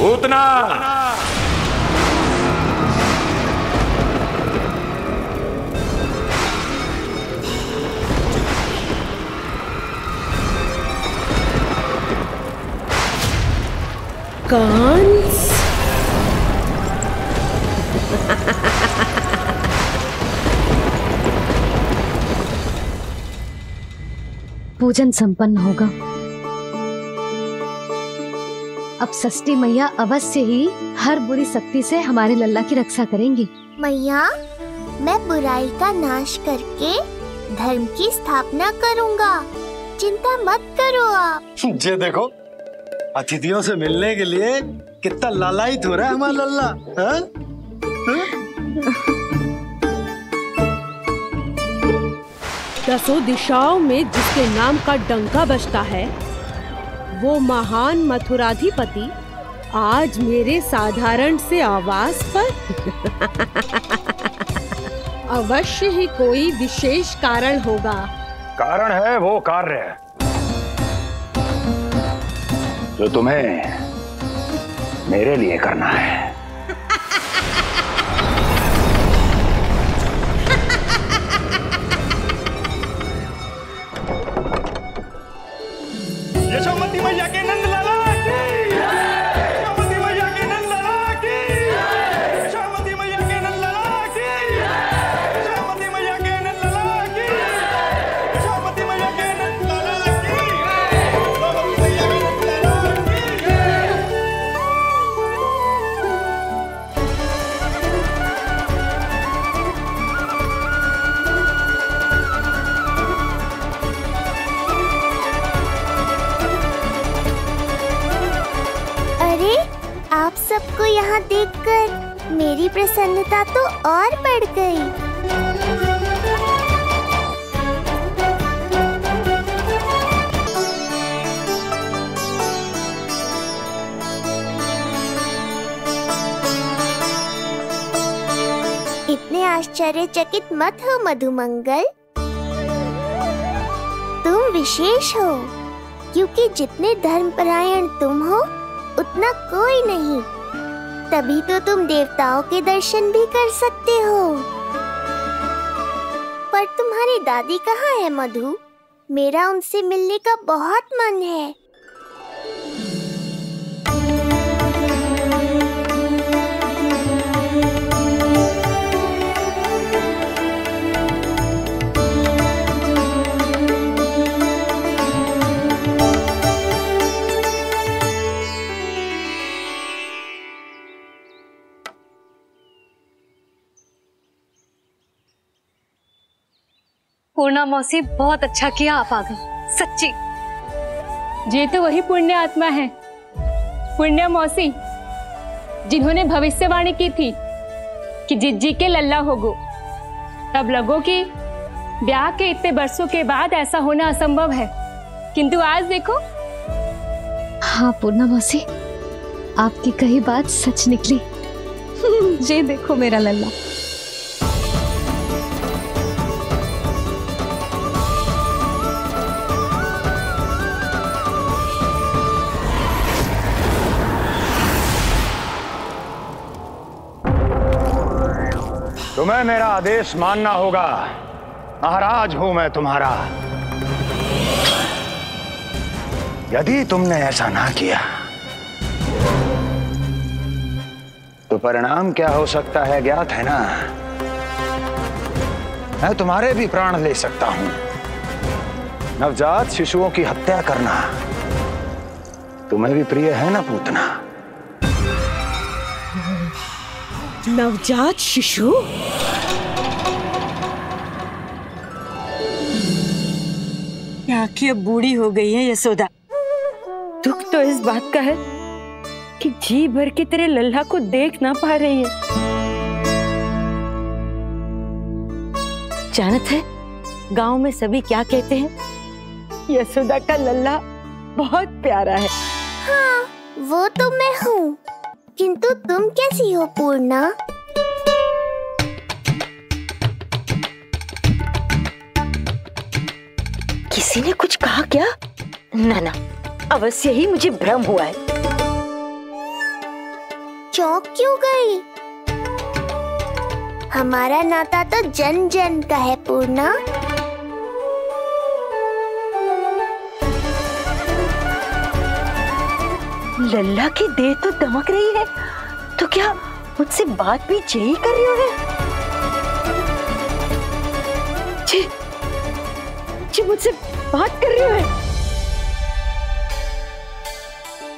Speaker 22: उतना
Speaker 10: कंस।
Speaker 3: पूजन संपन्न होगा। अब षष्ठी मैया अवश्य ही हर बुरी शक्ति से हमारे लल्ला की रक्षा करेंगी।
Speaker 1: मैया, मैं बुराई का नाश करके धर्म की स्थापना करूंगा, चिंता मत करो आप।
Speaker 22: ये देखो, अतिथियों से मिलने के लिए कितना लालायित हो रहा है हमारा लल्ला। हाँ?
Speaker 10: दसों दिशाओं में जिसके नाम का डंका बजता है, वो महान मथुराधिपति आज मेरे साधारण से आवास पर। अवश्य ही कोई विशेष कारण होगा।
Speaker 13: कारण है वो कार्य जो तुम्हें मेरे लिए करना है।
Speaker 22: यशोमती मैया के नंद लाला की, यशोमती मैया के नंद लाला की, यशोमती मैया के नंद लाला की, यशोमती मैया के नंद लाला की, यशोमती मैया के नंद लाला की, यशोमती मैया के नंद लाला
Speaker 1: आप सबको यहाँ देखकर मेरी प्रसन्नता तो और बढ़ गई। इतने आश्चर्यचकित मत हो मधुमंगल। तुम विशेष हो, क्योंकि जितने धर्मपरायण तुम हो उतना कोई नहीं। तभी तो तुम देवताओं के दर्शन भी कर सकते हो। पर तुम्हारी दादी कहाँ है मधु? मेरा उनसे मिलने का बहुत मन है।
Speaker 3: पूर्णा मौसी, बहुत अच्छा किया आप आ गए, सच्ची।
Speaker 10: ये तो वही पुण्य आत्मा है, पुण्य मौसी, जिन्होंने भविष्यवाणी की थी कि जिज्जी के लल्ला होगो। तब लगो कि ब्याह के इतने बरसों के बाद ऐसा होना असंभव है, किंतु आज देखो।
Speaker 7: हाँ पूर्णा मौसी, आपकी कही बात सच निकली। ये देखो मेरा लल्ला।
Speaker 13: तुम्हें मेरा आदेश मानना होगा। महाराज हूं मैं तुम्हारा। यदि तुमने ऐसा ना किया तो परिणाम क्या हो सकता है ज्ञात है ना? मैं तुम्हारे भी प्राण ले सकता हूं। नवजात शिशुओं की हत्या करना तुम्हें भी प्रिय है ना पूतना?
Speaker 2: नवजात शिशु? क्या कि अब बूढ़ी हो गई है यशोदा। दुख तो इस बात का है कि जी भर के तेरे लल्ला को देख ना पा रही है। जानत है गांव में सभी क्या कहते हैं? यशोदा का लल्ला बहुत प्यारा है।
Speaker 1: हाँ, वो तो मैं हूँ, किंतु तुम कैसी हो पूर्णा?
Speaker 2: किसी ने कुछ कहा क्या? ना ना, अवश्य ही मुझे भ्रम हुआ है।
Speaker 1: चौंक क्यों गई? हमारा नाता तो जन जन का है पूर्णा।
Speaker 2: लल्ला की देह तो दमक रही है, तो क्या मुझसे बात भी यही कर रही हो? जी मुझसे बात कर रही हो?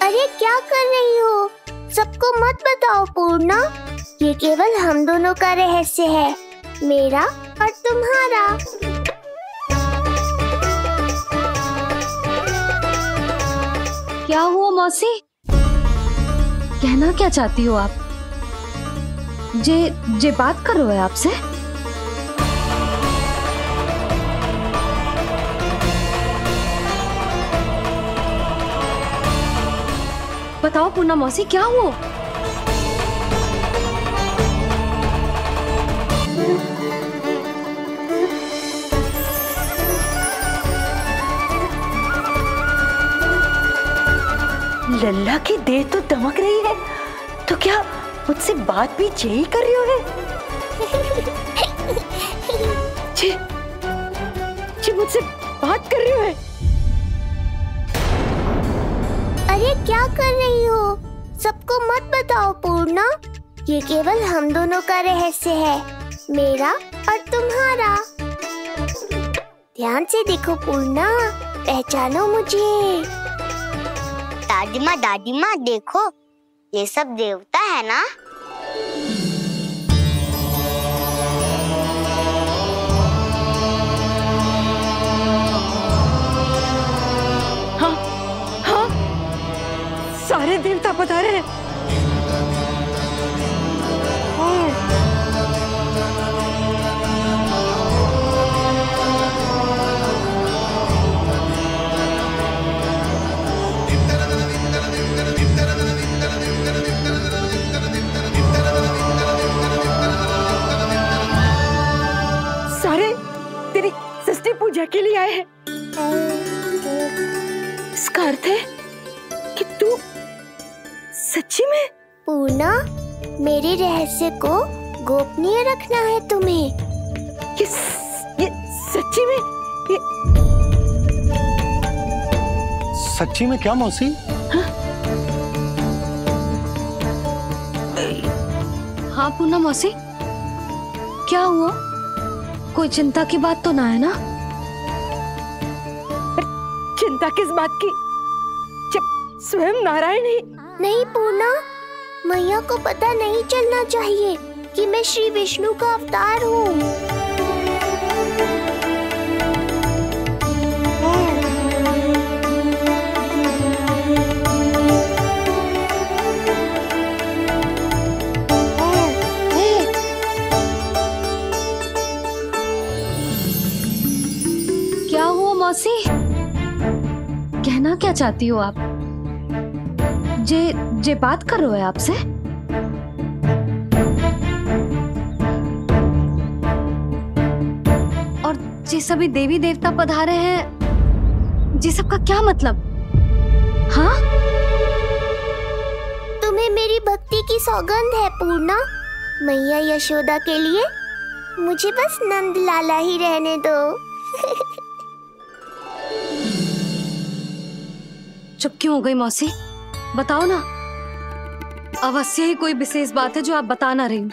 Speaker 1: अरे क्या कर रही हो? सबको मत बताओ पूर्णा, ये केवल हम दोनों का रहस्य है, मेरा और तुम्हारा।
Speaker 3: क्या हुआ मौसी? कहना क्या चाहती हो आप? जे बात कर रहे हो आपसे? बताओ पूर्णा मौसी, क्या हुआ?
Speaker 2: लल्ला की देह तो दमक रही है, तो क्या मुझसे बात भी यही कर रही हो? जी मुझसे बात कर रही हो?
Speaker 1: अरे क्या कर रही हो? सबको मत बताओ पूर्णा, ये केवल हम दोनों का रहस्य है, मेरा और तुम्हारा। ध्यान से देखो पूर्णा, पहचानो मुझे।
Speaker 4: दादी माँ देखो, ये सब देवता है ना?
Speaker 2: हाँ हाँ, सारे देवता पधारे हैं। आए हैं। इसका अर्थ है कि तू सच्ची में।
Speaker 1: पूर्णा, मेरे रहस्य को गोपनीय रखना है तुम्हें।
Speaker 2: ये सच्ची में?
Speaker 18: सच्ची में क्या मौसी?
Speaker 3: हाँ पूर्णा मौसी, क्या हुआ? कोई चिंता की बात तो ना है ना?
Speaker 2: चिंता किस बात की, जब स्वयं नारायण ही।
Speaker 1: नहीं पूर्णा, मैया को पता नहीं चलना चाहिए कि मैं श्री विष्णु का अवतार हूँ।
Speaker 3: क्या हुआ मौसी? कहना क्या चाहती हो आप? जे बात कर रहे हो आपसे? और जे सभी देवी देवता पधारे हैं, जी सबका क्या मतलब? हाँ?
Speaker 1: तुम्हें मेरी भक्ति की सौगंध है पूर्णा। मैया यशोदा के लिए मुझे बस नंद लाला ही रहने दो।
Speaker 3: चुप क्यों हो गई मौसी? बताओ ना। अवश्य ही कोई विशेष बात है जो आप बता ना रही।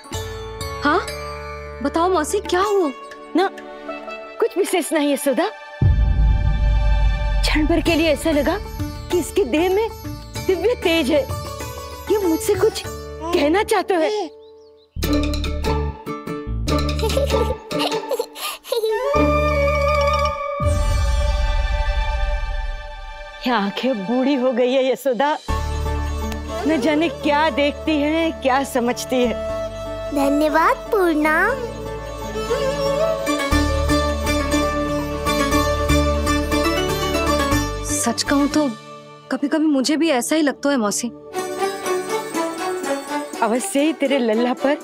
Speaker 3: हाँ बताओ मौसी, क्या हुआ?
Speaker 2: ना कुछ विशेष नहीं है सुधा। क्षण भर के लिए ऐसा लगा कि इसकी देह में दिव्य तेज है। ये मुझसे कुछ कहना चाहते है। ये आंखें बूढ़ी हो गई है यशोदा, न जाने क्या देखती है, क्या समझती है।
Speaker 1: धन्यवाद पूर्णा।
Speaker 3: सच कहूं तो कभी कभी मुझे भी ऐसा ही लगता है मौसी।
Speaker 2: अवश्य ही तेरे लल्ला पर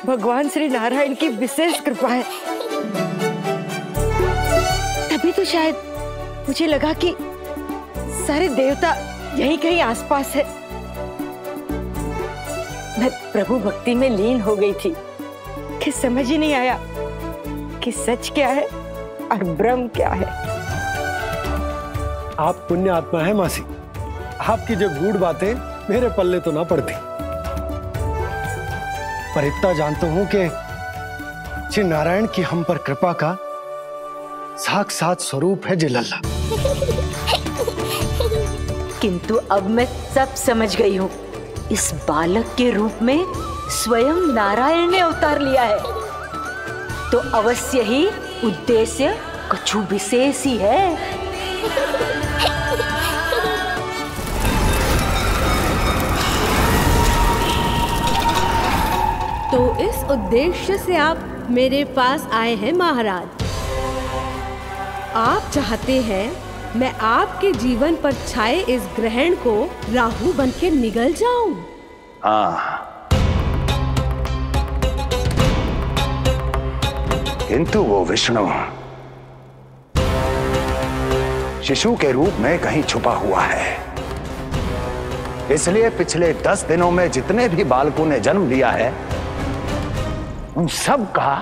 Speaker 2: भगवान श्री नारायण की विशेष कृपा है। तभी तो शायद मुझे लगा कि सारे देवता यहीं कहीं आसपास है। मैं प्रभु भक्ति में लीन हो गई थी कि समझ ही नहीं आया कि सच क्या है और भ्रम क्या है।
Speaker 18: आप पुण्य आत्मा है मासी। आपकी जो गूढ़ बातें मेरे पल्ले तो ना पड़ती, पर इतना जानता हूं कि श्री नारायण की हम पर कृपा का साक्षात स्वरूप है जी लल्ला।
Speaker 2: किंतु अब मैं सब समझ गई हूँ। इस बालक के रूप में स्वयं नारायण ने अवतार लिया है, तो अवश्य ही उद्देश्य कुछ विशेष ही है।
Speaker 11: तो इस उद्देश्य से आप मेरे पास आए हैं महाराज। आप चाहते हैं मैं आपके जीवन पर छाए इस ग्रहण को राहु बनके निगल जाऊं?
Speaker 13: हाँ, किंतु वो विष्णु शिशु के रूप में कहीं छुपा हुआ है। इसलिए पिछले 10 दिनों में जितने भी बालकों ने जन्म लिया है, उन सब का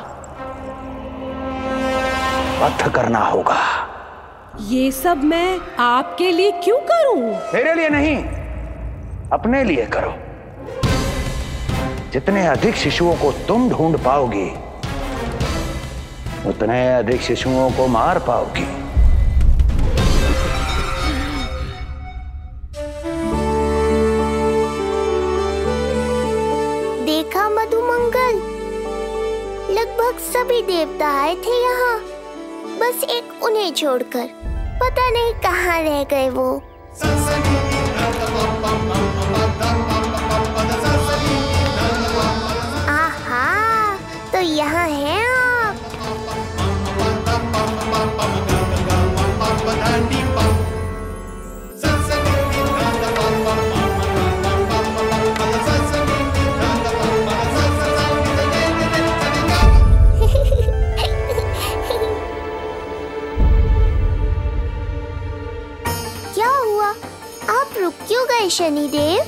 Speaker 13: वध करना होगा।
Speaker 11: ये सब मैं आपके लिए क्यों करूं?
Speaker 13: मेरे लिए नहीं, अपने लिए करो। जितने अधिक शिशुओं को तुम ढूंढ पाओगी, उतने अधिक शिशुओं को मार पाओगी।
Speaker 1: देखा मधुमंगल, लगभग सभी देवता आए थे यहाँ, बस एक उन्हें छोड़कर। पता नहीं कहाँ रह गए वो। आहा, तो यहाँ हैं आप। शनिदेव।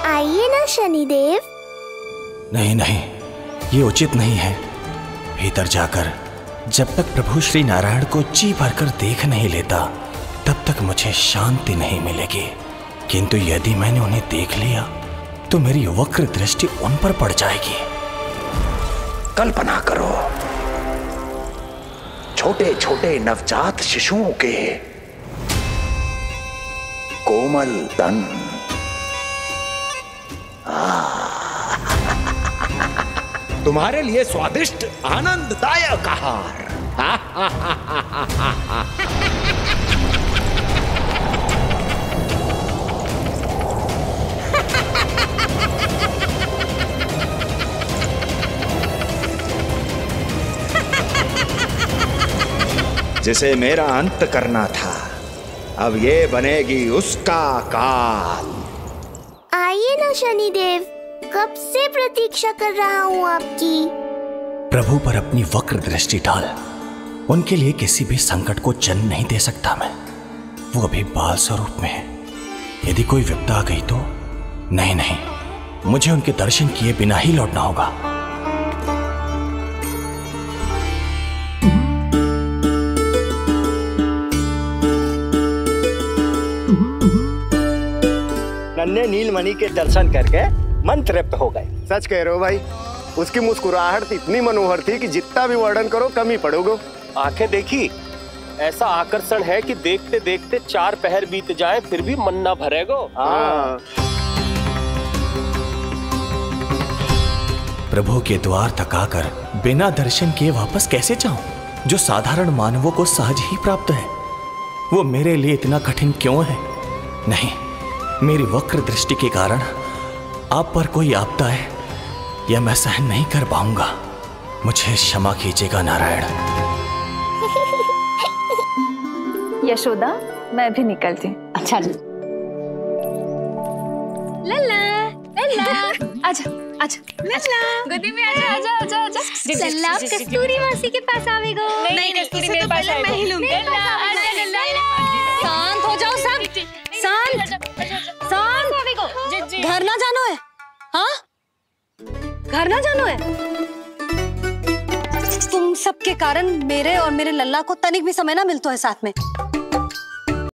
Speaker 1: आइए ना शनिदेव।
Speaker 5: नहीं नहीं, ये उचित नहीं है। भीतर जाकर जब तक प्रभु श्री नारायण को जी भरकर देख नहीं लेता तब तक मुझे शांति नहीं मिलेगी। किंतु यदि मैंने उन्हें देख लिया तो मेरी वक्र दृष्टि उन पर पड़ जाएगी।
Speaker 13: कल्पना करो, छोटे छोटे नवजात शिशुओं के कोमल तन, तुम्हारे लिए स्वादिष्ट आनंददायक आहार। जिसे मेरा अंत करना था, अब ये बनेगी उसका काल।
Speaker 1: आइए ना शनिदेव, कब से प्रतीक्षा कर रहा हूँ आपकी।
Speaker 5: प्रभु पर अपनी वक्र दृष्टि डाल। उनके लिए किसी भी संकट को जन्म नहीं दे सकता मैं। वो अभी बाल स्वरूप में है। यदि कोई विपदा आ गई तो नहीं नहीं, मुझे उनके दर्शन किए बिना ही लौटना होगा।
Speaker 12: नन्हे नीलमणि के दर्शन करके मन तृप्त हो गए।
Speaker 18: सच कह रहे हो भाई, उसकी मुस्कुराहट इतनी मनोहर थी कि जितना भी वर्णन करो कम ही पड़ोगे।
Speaker 23: आंखें देखी, ऐसा आकर्षण है कि देखते देखते 4 पहर बीत जाए फिर भी मन ना भरेगो।
Speaker 5: प्रभु के द्वार तक आकर बिना दर्शन किए वापस कैसे जाऊं, जो साधारण मानवों को सहज ही प्राप्त है। वो मेरे लिए इतना कठिन क्यों है? नहीं, मेरी वक्र दृष्टि के कारण आप पर कोई आपदा है या मैं सहन नहीं कर पाऊंगा। मुझे क्षमा कीजिएगा नारायण।
Speaker 7: यशोदा, मैं भी निकलती हूँ।
Speaker 3: अच्छा जी।
Speaker 7: लल्ला, लल्ला, आजा, आजा, लल्ला, गोदी में आजा, आजा, आजा, आजा।
Speaker 17: लल्ला, कस्तूरी मासी के पास आवेगो।
Speaker 7: नहीं, कस्तूरी मेरे पास आएगा।
Speaker 17: मैं ही लूंगी।
Speaker 7: लल्ला, आजा, लल्ला।
Speaker 3: शांत हो जाओ सब, शांत, शांत। घर ना जानो है? हाँ, घर ना जानो है? तुम सबके कारण मेरे और मेरे लल्ला को तनिक भी समय ना मिलता है साथ में।